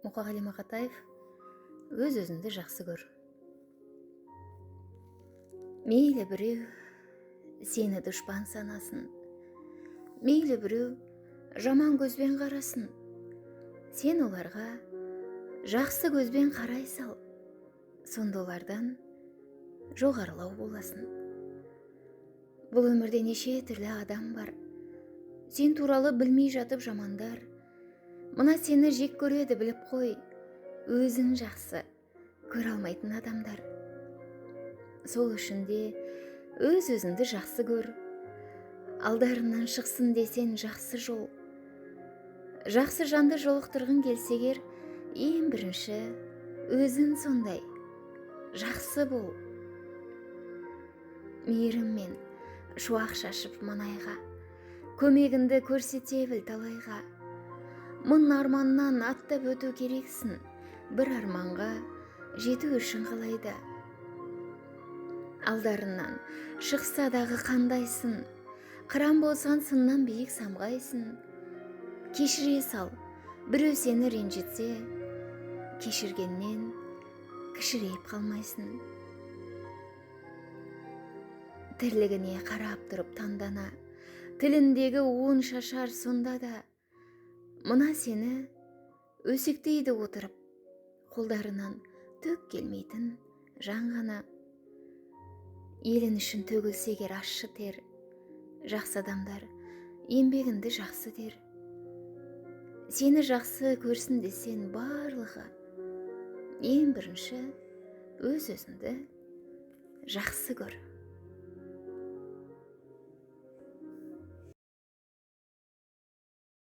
Мұқағали Мақатаев, өз өзіңді жақсы көр. Мейлі біреу сені дұшпан санасын, мейлі біреу жаман көзбен қарасын, сен оларға жақсы көзбен қарай сал, сонда олардан жоғарылау боласын. Бұл өмірде неше түрлі адам бар, сен туралы білмей жатып жамандар. Мына сені жек көреді біліп қой, өзін жақсы көре алмайтын адамдар. Сол үшін де өз өзіңді жақсы көр. Алдарынан шықсын десен жақсы жол. Жақсы жанды жолықтырғың келсегер, ең бірінші өзін сондай жақсы бол. Мейіріммен шуақ шашып маңайға, көмегінді көрсете біл талайға. Мың арманнан аттап өту керексін, бір арманға жету үшін қалайда. Алдарынан шықса дағы қандайсын, қыран болсан сыннан биік самғайсын. Кешіре сал, біреу сені ренжітсе, кешіргеннен кішірейіп қалмайсын. Тірлігіне қарап тұрып таңдана, тіліндегі уын шашар сонда да. Мына сені өсектейді отырып, қолдарынан төк келмейтін жан ғана. Елін үшін төгілсегер ащы тер, жақсы адамдар еңбегінді жақсы дер. Сені жақсы көрсін десен барлығы, ең бірінші өз өзіңді жақсы көр.